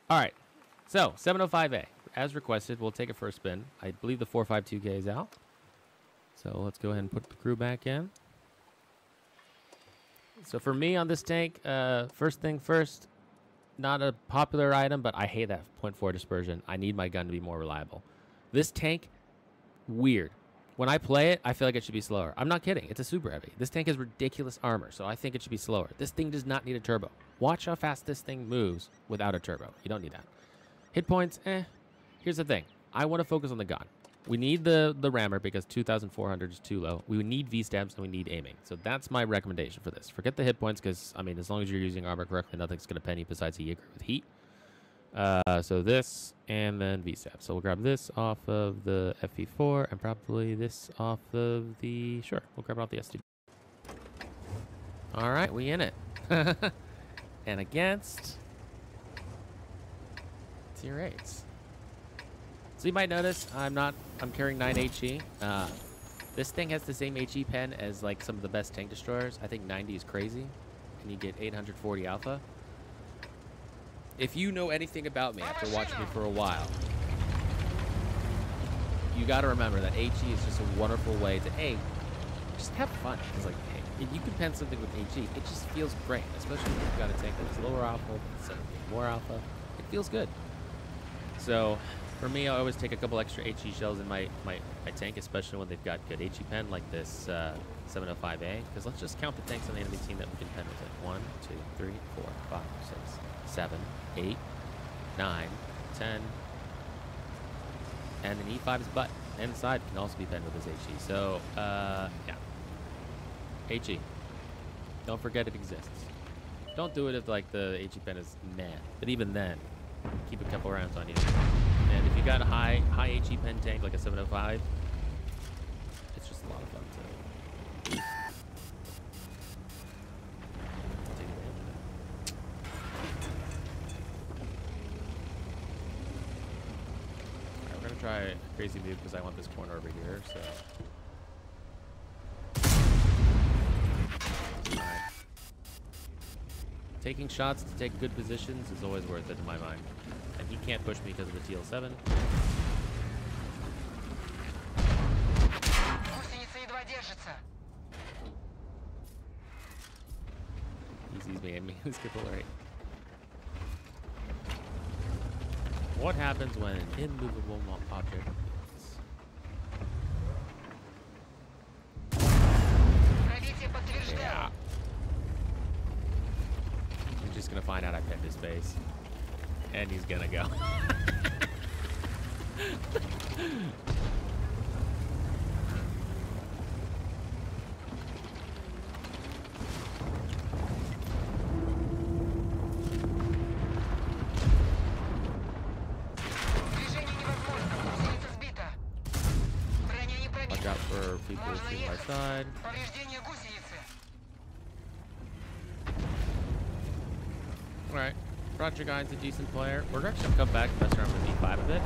All right. So 705A, as requested, we'll take a first spin. I believe the 452K is out. So let's go ahead and put the crew back in. So for me on this tank, first thing first, not a popular item, but I hate that 0.4 dispersion. I need my gun to be more reliable. This tank, weird. When I play it, I feel like it should be slower. I'm not kidding. It's a super heavy. This tank has ridiculous armor, so I think it should be slower. This thing does not need a turbo. Watch how fast this thing moves without a turbo. You don't need that. Hit points, Here's the thing. I want to focus on the gun. We need the rammer because 2,400 is too low. We need V-stabs and we need aiming. So that's my recommendation for this. Forget the hit points because, I mean, as long as you're using armor correctly, nothing's going to penny besides a Jaeger with heat. So this and then V-stab. So we'll grab this off of the FV4 and probably this off of the... Sure, we'll grab it off the STB. All right, we in it. And against... Tier 8s. So you might notice I'm carrying 9 HE. This thing has the same HE pen as like some of the best tank destroyers. I think 90 is crazy. And you get 840 alpha. If you know anything about me after watching me for a while, you got to remember that HE is just a wonderful way to, just have fun. It's like, if you can pen something with HE, it just feels great, especially if you've got a tank that's lower alpha instead of more alpha. It feels good. So for me, I always take a couple extra HE shells in my tank, especially when they've got good HE pen like this 705A. Because let's just count the tanks on the enemy team that we can pen with it. 1, 2, 3, 4, 5, 6, 7, 8, 9, 10. And an E5's butt and side can also be penned with this HE. So, yeah. HE. Don't forget it exists. Don't do it if like the HE pen is meh. But even then, keep a couple rounds on you. And if you got a high HE pen tank like a 705, it's just a lot of fun to take advantage of. Alright, we're gonna try a crazy move because I want this corner over here, so. Alright. Taking shots to take good positions is always worth it in my mind. And he can't push me because of the TL7. He sees me aiming his capillary. What happens when an immovable object moves? Yeah. I'm just gonna find out I pinned his face. And he's gonna go. Watch out for people shooting my side. Alright. Roger Guy's a decent player. We're actually gonna come back and mess around with E5 a bit.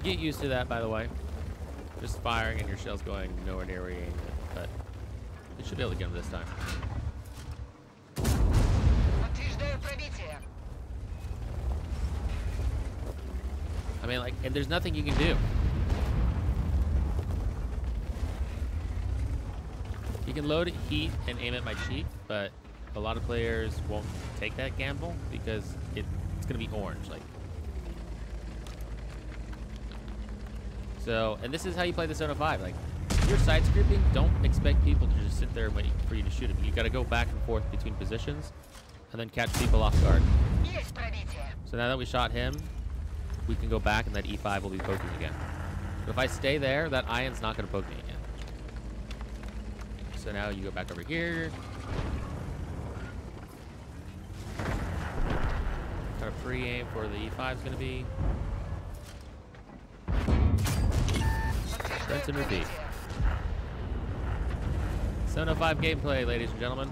Get used to that, by the way. Just firing and your shell's going nowhere near where you aimed it, but you should be able to get him this time. I mean, like, and there's nothing you can do. You can load heat and aim at my cheek, but a lot of players won't take that gamble because it's gonna be orange, like. So, and this is how you play the 705. Like, if you're side scripting, don't expect people to just sit there and wait for you to shoot them. You gotta go back and forth between positions and then catch people off guard. So now that we shot him, we can go back and that E5 will be poking again. But if I stay there, that Ion's not gonna poke me again. So now you go back over here. Kind of pre-aim for the E5 is gonna be. Rinse and repeat. 705 gameplay, ladies and gentlemen.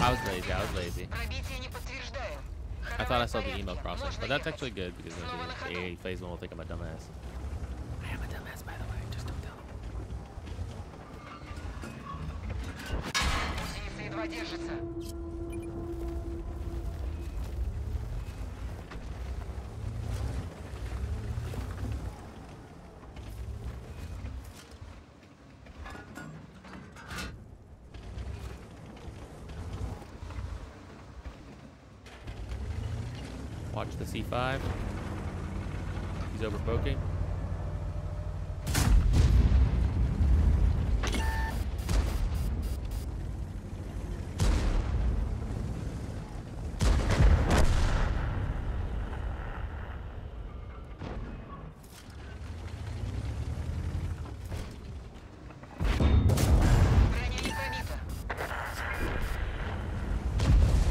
I was lazy. I thought I saw the email crossing, but that's actually good because the phase one will think I'm a dumbass. I am a dumbass, by the way. Just don't tell them. Watch the C5. He's overpoking.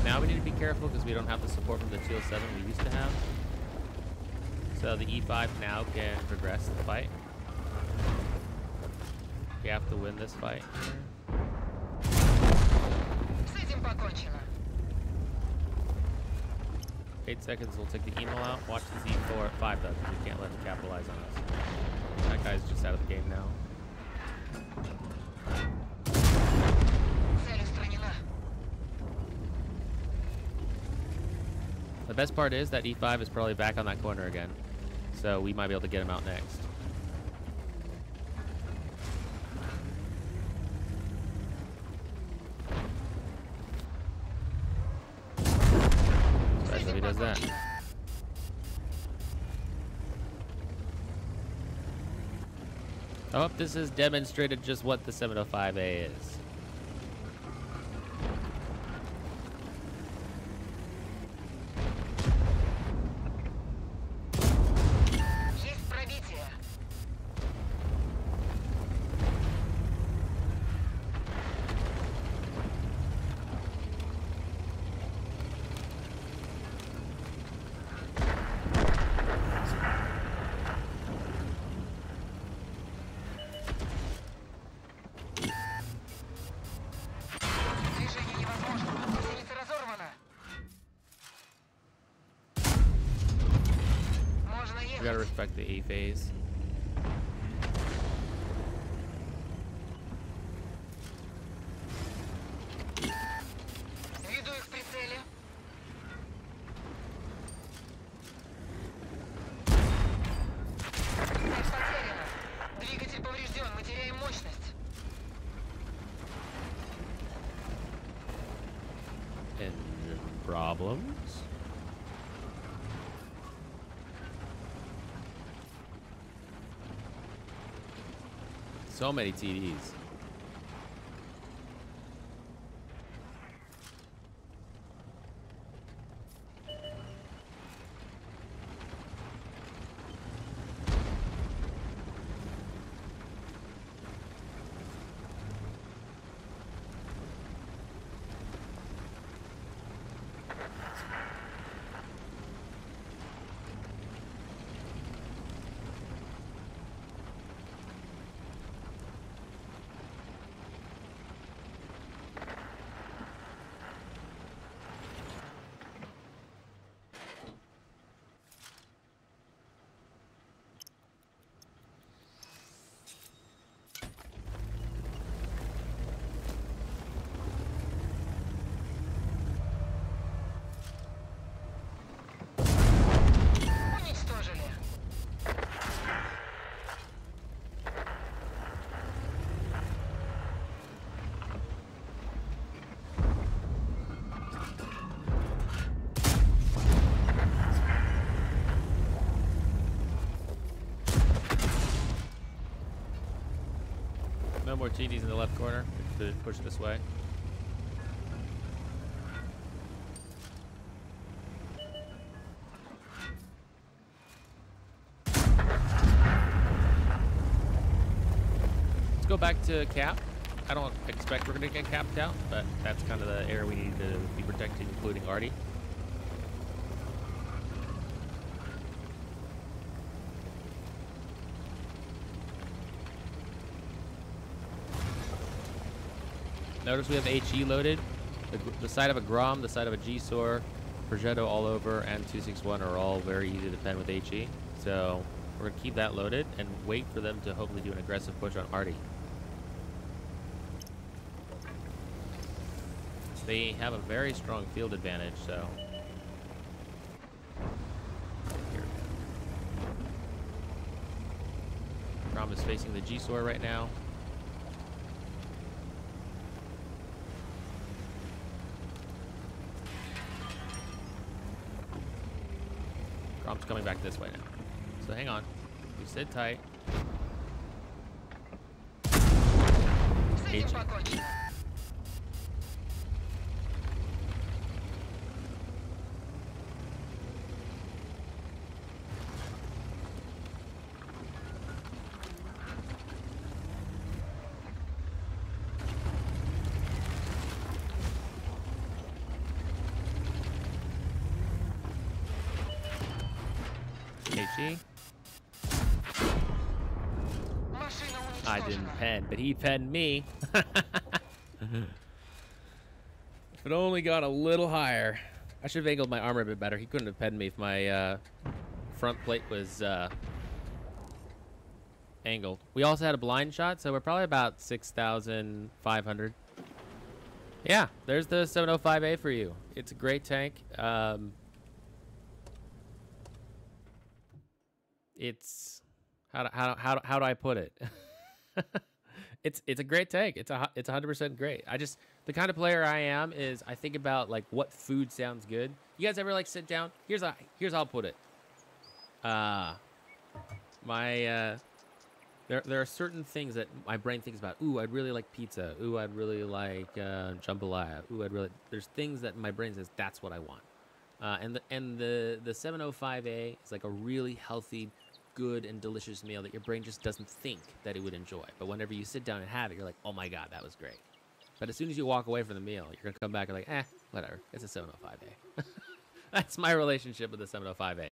Now we need to be careful because we don't have the support from the TL7 we used to have. So the E5 now can progress the fight. We have to win this fight. 8 seconds, we'll take the emo out. Watch the Z4 at 5 though, because we can't let him capitalize on us. That guy's just out of the game now. The best part is that E5 is probably back on that corner again. So we might be able to get him out next. Especially if he does that. Oh, this has demonstrated just what the 705A is. We gotta respect the A phase. Engine problems. So many TDs. No more TDs in the left corner. To push this way. Let's go back to cap. I don't expect we're going to get capped out, but that's kind of the area we need to be protecting, including Artie. Notice we have HE loaded. The side of a Grom, the side of a G-Sor, Progetto all over, and 261 are all very easy to pen with HE. So we're going to keep that loaded and wait for them to hopefully do an aggressive push on Artie. They have a very strong field advantage, so... Here we go. Grom is facing the G-Sor right now. Grom's coming back this way now. So hang on. You sit tight. HE. I didn't pen, but he penned me. If it only got a little higher. I should have angled my armor a bit better. He couldn't have penned me if my front plate was angled. We also had a blind shot, so we're probably about 6,500. Yeah, there's the 705A for you. It's a great tank. It's how do I put it? It's a great tank. It's 100% great. The kind of player I am is I think about like what food sounds good. You guys ever like sit down? Here's how I'll put it. There are certain things that my brain thinks about. Ooh, I'd really like pizza. Ooh, I'd really like jambalaya. Ooh, there's things that my brain says that's what I want. And the 705A is like a really healthy, good and delicious meal that your brain just doesn't think that it would enjoy. But whenever you sit down and have it, you're like, oh my God, that was great. But as soon as you walk away from the meal, you're gonna come back and like, whatever. It's a 705A. That's my relationship with the 705A.